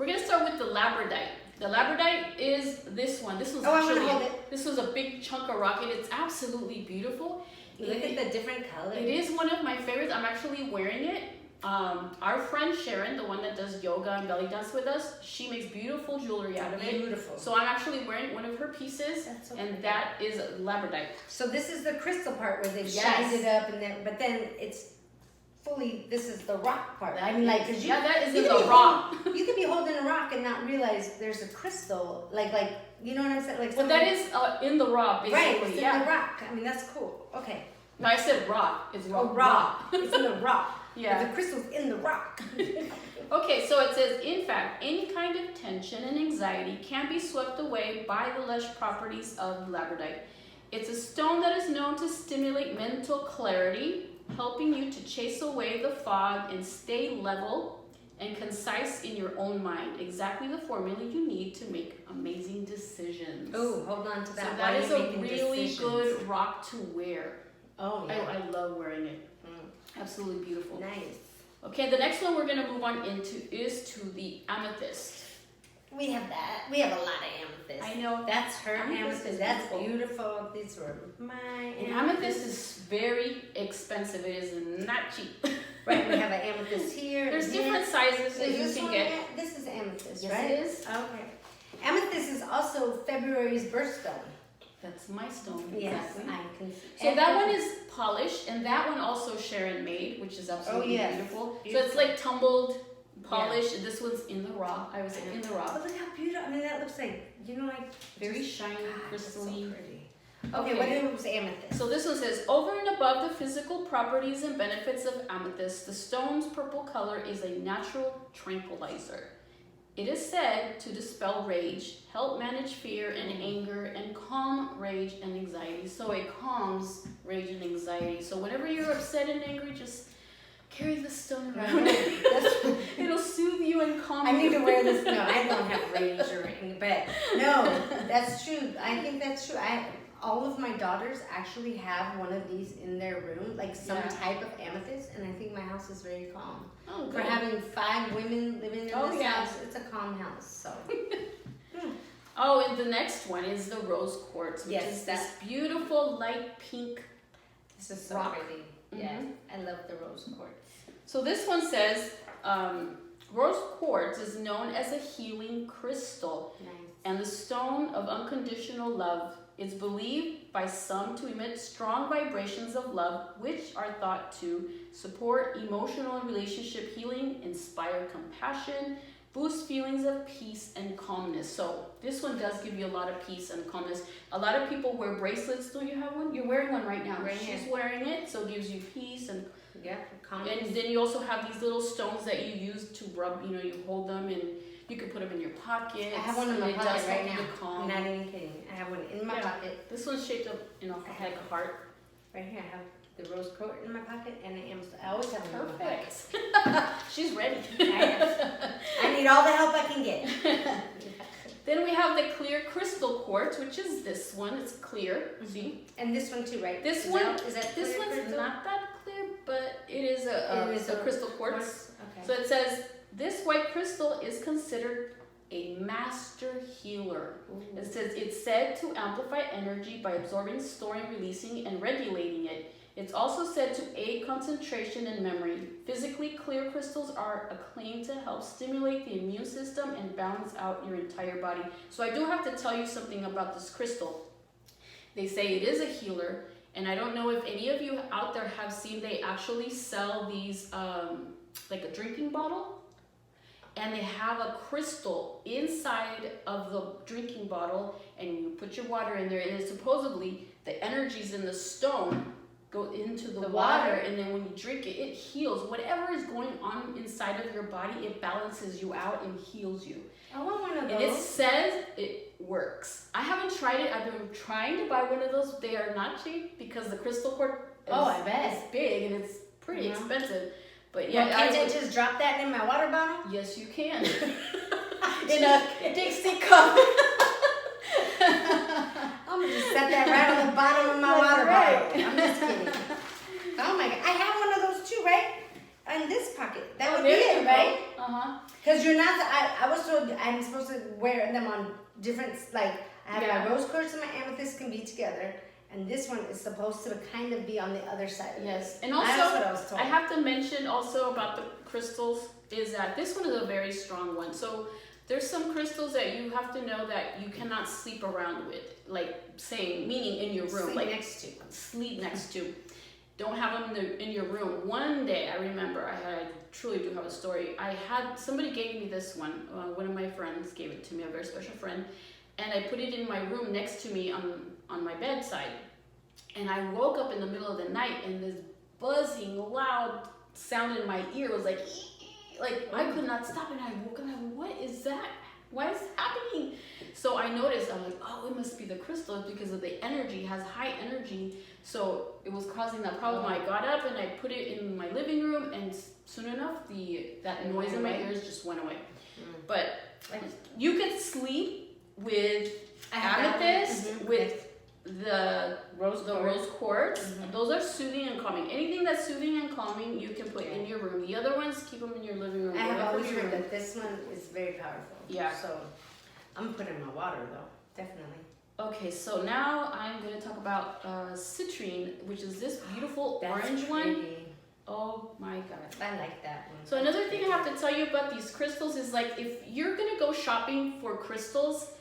We're gonna start with the labradorite. The labradorite is this one. This was this was a big chunk of rock, and it's absolutely beautiful. Look at the different colors. It is one of my favorites. I'm actually wearing it. Our friend Sharon, the one that does yoga and belly dance with us, she makes beautiful jewelry out of it. Beautiful. So I'm actually wearing one of her pieces, So and that is labradorite. So this is the crystal part where they've shined it up, and then it's fully. This is the rock part. I mean, like, cause that is in the rock. You could be holding a rock and not realize there's a crystal, like you know what I'm saying? Like, well, that is in the rock, basically. Right, it's in the rock. I mean, that's cool. Okay. No, I said rock. It's rock. Oh, rock. It's in the rock. Yeah. The crystal's in the rock. Okay, so it says, in fact, any kind of tension and anxiety can be swept away by the lush properties of labradorite. It's a stone that is known to stimulate mental clarity, helping you to chase away the fog and stay level and concise in your own mind. Exactly the formula you need to make amazing decisions. Oh, hold on to that. So that is a really good rock to wear. Oh, yeah. I love wearing it. Absolutely beautiful. Nice. Okay, the next one we're going to move on into is to the amethyst. We have that. We have a lot of amethyst. I know. That's her amethyst. That's beautiful. These were my amethyst. And amethyst is very expensive. It is not cheap. Right, we have an amethyst here. There's different sizes that you can get. This is amethyst, yes, right? It is. Okay. Amethyst is also February's birthstone. That's my stone. Yes, exactly. I can see. So that one is polished, and that one also Sharon made, which is absolutely beautiful. So it's like tumbled, polished, and this one's in the rock. I was in the rock. But look how beautiful. I mean, that looks like, like very shiny, crystally. So pretty. Okay, what is amethyst? So this one says, over and above the physical properties and benefits of amethyst, the stone's purple color is a natural tranquilizer. It is said to dispel rage, help manage fear and anger, and calm rage and anxiety. So it calms rage and anxiety. So whenever you're upset and angry, just carry the stone around. It'll soothe you and calm you. I need to wear this. No, I don't have rage or anything, but no, that's true. I think that's true. All of my daughters actually have one of these in their room, like some type of amethyst, and I think my house is very calm. Oh, good. For having 5 women living in this house, it's a calm house. So. Oh, and the next one is the rose quartz, which is this beautiful light pink. This is so pretty. Yeah, I love the rose quartz. So this one says, rose quartz is known as a healing crystal, and the stone of unconditional love. It's believed by some to emit strong vibrations of love, which are thought to support emotional and relationship healing, inspire compassion, boost feelings of peace and calmness. So this one does give you a lot of peace and calmness. A lot of people wear bracelets. Do you have one? You're wearing one right now. Right She's wearing it, so it gives you peace and calmness. And then you also have these little stones that you use to rub. You hold them and you can put them in your pocket. I have one in my pocket right now. I'm not even kidding. I have one in my pocket. This one's shaped up, like a heart. Right here, I have the rose quartz in my pocket, and I always have one in my pocket. She's ready. I need all the help I can get. Then we have the clear crystal quartz, which is this one. It's clear. See? And this one too, right? This one's not that clear, but it is a crystal quartz. Okay. So it says, this white crystal is considered a master healer. It says it's said to amplify energy by absorbing, storing, releasing, and regulating it. It's also said to aid concentration and memory. Physically clear crystals are acclaimed to help stimulate the immune system and balance out your entire body. So I do have to tell you something about this crystal. They say it is a healer, and I don't know if any of you out there have seen, they actually sell these like a drinking bottle, and they have a crystal inside of the drinking bottle, and you put your water in there, and it's supposedly the energies in the stone go into the water, and then when you drink it, it heals. Whatever is going on inside of your body, it balances you out and heals you. I want one of those. And it says it works. I haven't tried it. I've been trying to buy one of those. They are not cheap because the crystal quartz is big and it's pretty expensive. But yeah, can't I just drop that in my water bottle? Yes, you can. In a Dixie cup. I'm gonna just set that right on the bottom of my water bottle. I'm just kidding. Oh my God, I have one of those too, right? in this pocket. That Oh, would be there you it, go. right? Uh-huh. Because you're not. I was told I'm supposed to wear them on different. Like I have Yeah. my rose quartz and my amethyst can be together, and this one is supposed to kind of be on the other side. Yes. And That's what also, I was told. I have to mention also about the crystals is that this one is a very strong one. So there's some crystals that you have to know that you cannot sleep around with, like saying, meaning in your room, Sleep like next to. sleep next to. Don't have them in your room. One day, I remember, I truly do have a story. I had, somebody gave me this one. One of my friends gave it to me, a very special friend. And I put it in my room next to me on my bedside. And I woke up in the middle of the night and this buzzing, loud sound in my ear was like I could not stop. And I woke up and I'm like, what is that? Why is it happening? So I noticed, I'm like, oh, it must be the crystal because of the energy, it has high energy. So it was causing that problem. I got up and I put it in my living room, and soon enough, that noise in my ears just went away. But you could sleep with amethyst, with the rose quartz. Those are soothing and calming. Anything that's soothing and calming, you can put in your room. The other ones, keep them in your living room. I have always heard that this one is very powerful. Yeah. So I'm putting my water though, definitely. Okay, so now I'm going to talk about citrine, which is this beautiful orange one. Pretty. Oh my god. I like that one. So another thing I have to tell you about these crystals is like if you're going to go shopping for crystals,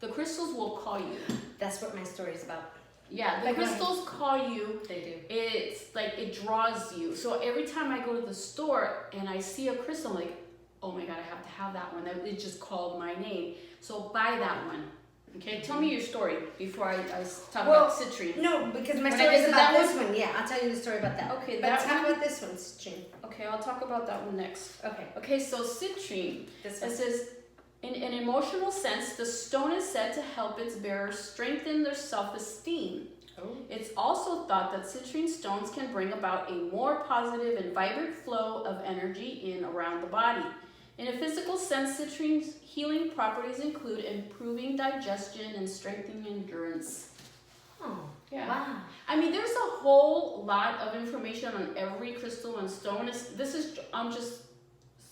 the crystals will call you. That's what my story is about. Yeah, the Like crystals call you. They do. It's like it draws you. So every time I go to the store and I see a crystal, I'm like, oh my god, I have to have that one. It just called my name. So buy that one. Okay, tell me your story before I talk about citrine. No, because my When I story get is to about that this one. Yeah, I'll tell you the story about that. Okay, but that talk one? about this one, citrine. Okay, I'll talk about that one next. Okay, Okay, so citrine. this It one. says, in an emotional sense, the stone is said to help its bearer strengthen their self-esteem. Oh. It's also thought that citrine stones can bring about a more positive and vibrant flow of energy in around the body. In a physical sense, citrine's healing properties include improving digestion and strengthening endurance. Oh, Yeah. wow. I mean, there's a whole lot of information on every crystal and stone. I'm just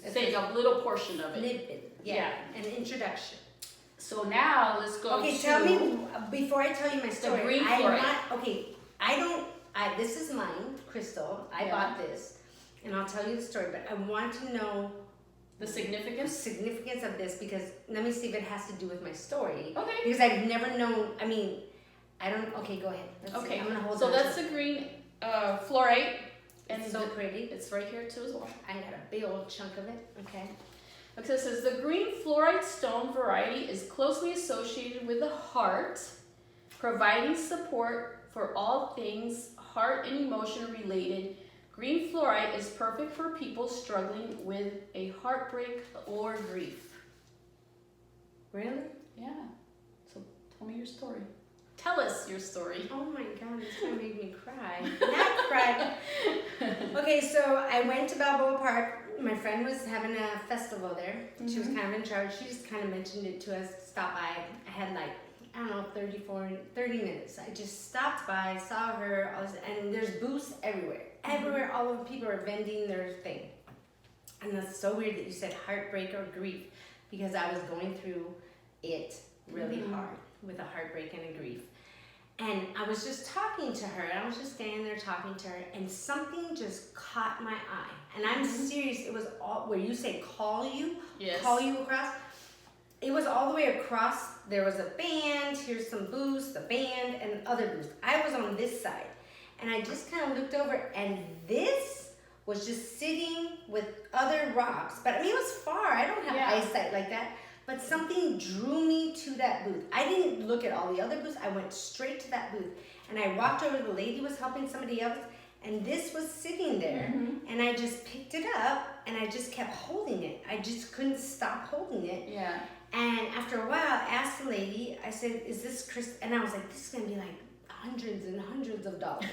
saying a little portion of it. Snippet. Yeah. An introduction. So now let's go Okay, to... tell me, before I tell you my story, green I fluorite. this is mine, Crystal. I Yeah. bought this, and I'll tell you the story, but I want to know the the significance. significance of this because let me see if it has to do with my story. Okay. Because I've never known, okay, go ahead. Let's see. Okay. I'm gonna hold So on that's to the green fluorite, and It's so pretty. it's right here too as well. I got a big old chunk of it. Okay. Okay, it says the green fluorite stone variety is closely associated with the heart, providing support for all things heart and emotion related. Green fluorite is perfect for people struggling with a heartbreak or grief. Really? Yeah. So tell me your story. Tell us your story. Oh my god, this gonna make me cry. Not cry. Okay, so I went to Balboa Park. My friend was having a festival there. She was kind of in charge. She just kind of mentioned it to us, stopped by. I had 30 minutes. I just stopped by, saw her, and there's booths everywhere. Everywhere, all of the people are vending their thing. And that's so weird that you said heartbreak or grief because I was going through it really hard with a heartbreak and a grief. And I was just talking to her, and I was just standing there talking to her, and something just caught my eye. And I'm serious, it was all where you say call you across. It was all the way across. There was a band, here's some booths, the band, and other booths. I was on this side, and I just kind of looked over, and this was just sitting with other rocks. But I mean, it was far. I don't have eyesight like that. But something drew me to that booth. I didn't look at all the other booths. I went straight to that booth. And I walked over, the lady was helping somebody else, and this was sitting there. And I just picked it up, and I just kept holding it. I just couldn't stop holding it. Yeah. And after a while, I asked the lady, I said, is this Chris? And I was like, this is going to be like hundreds and hundreds of dollars.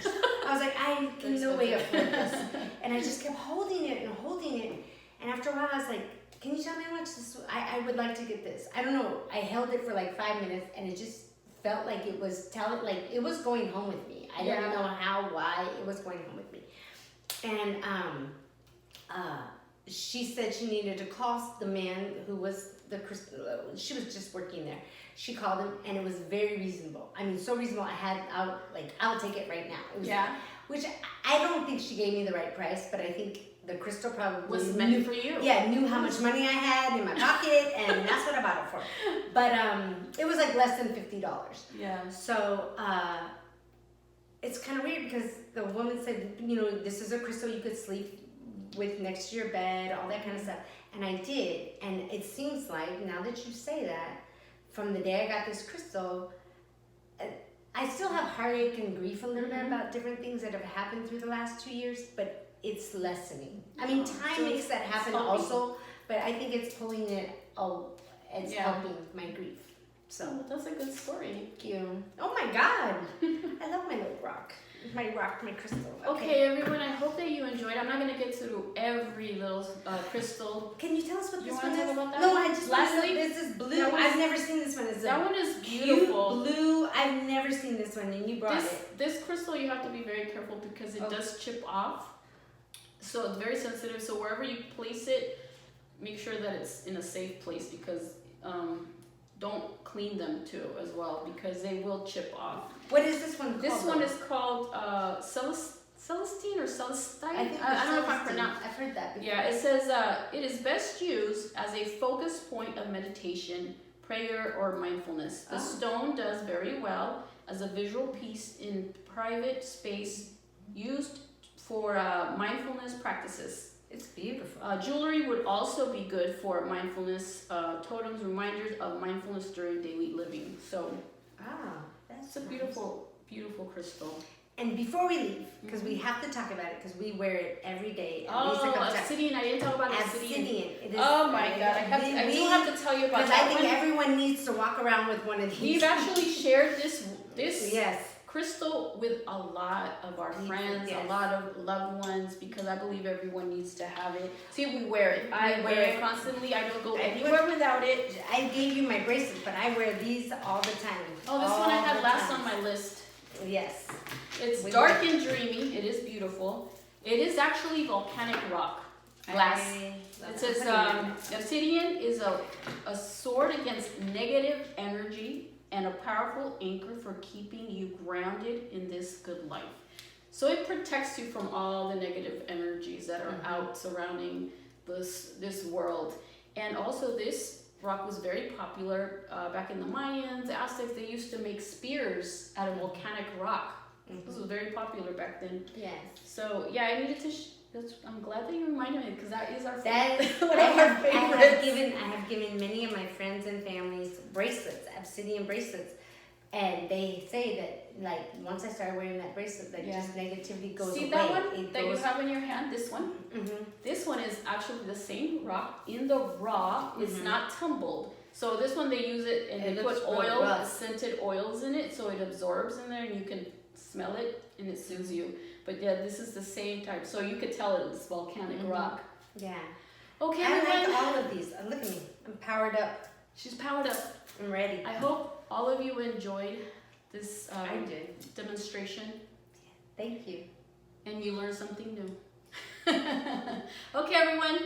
I was like, I can no way afford this. And I just kept holding it and holding it. And after a while, I was like, can you tell me how much this? I would like to get this. I don't know. I held it for like 5 minutes, and it just felt like it was it was going home with me. I don't know how, why it was going home with me. And she said she needed to call the man who was the crystal. She was just working there. She called him, and it was very reasonable. I mean, so reasonable. I'll take it right now. It was, Yeah. Which I don't think she gave me the right price, but I think the crystal probably Was meant for you. Yeah, knew how much money I had in my pocket, and that's what I bought it for. But it was like less than $50. Yeah. So it's kind of weird because the woman said, this is a crystal you could sleep with next to your bed, all that kind of stuff. And I did, and it seems like now that you say that, from the day I got this crystal, I still have heartache and grief a little bit about different things that have happened through the last 2 years, but it's lessening. I mean, time So makes that happen helping. also, but I think it's pulling it. It's Yeah. helping my grief. So So that's a good story. thank you. Oh my God, I love my little rock. My crystal. Okay, everyone, I hope that you enjoyed. I'm not going to get through every little crystal. Can you tell us what You this wanna one talk is? about that No, one? I just Lastly, this is blue. that one's- I've never seen this one. It's That a one is cute beautiful. blue. I've never seen this one, and you brought it. This crystal, you have to be very careful because it does chip off. So it's very sensitive. So wherever you place it, make sure that it's in a safe place because don't clean them too as well because they will chip off. What is this one called? This one is called Celestine or Celestine. I think I don't know if I'm Celestine. pronouncing. I've heard that before. Yeah, it says it is best used as a focus point of meditation, prayer, or mindfulness. The stone does very well as a visual piece in private space used for mindfulness practices. It's beautiful. Jewelry would also be good for mindfulness totems, reminders of mindfulness during daily living. So That's it's a nice. beautiful, beautiful crystal. And before we leave, because we have to talk about it, because we wear it every day. At least a couple times. Obsidian! I didn't talk about obsidian. Obsidian. It is, Oh my God! I do have to tell you about Because that I think one. everyone needs to walk around with one of these. We've actually shared this Yes. crystal with a lot of our friends, Yes. a lot of loved ones, because I believe everyone needs to have it. See, we wear it. I We wear wear it it. constantly. I don't go I anywhere without it. I gave you my bracelet, but I wear these all the time. Oh, this one I All had the last time. on my list. Yes. It's We dark wear- and dreamy. It is beautiful. It is actually volcanic rock glass. It says obsidian is a sword against negative energy and a powerful anchor for keeping you grounded in this good life. So it protects you from all the negative energies that are out surrounding this world. And also this rock was very popular back in the Mayans, the Aztecs. They used to make spears out of volcanic rock. This was very popular back then. Yes. So yeah, I needed to. I'm glad that you reminded me because that is our That favorite. is, One I of our have favorites. I have given many of my friends and families bracelets, obsidian bracelets, and they say that like once I started wearing that bracelet, that just negativity goes See away. that one It that goes, you have in your hand? This one. This one is actually the same rock in the raw. It's not tumbled. So this one they use it and It they looks put really oil, rough. scented oils in it, so it absorbs in there and you can smell it and it soothes you. But yeah, this is the same type. So you could tell it's volcanic rock. Yeah. Okay, I everyone. like all of these. Look at me. I'm powered up. She's powered up. I'm ready. I hope all of you enjoyed this I did. demonstration Thank you. and you learned something new. Okay, everyone.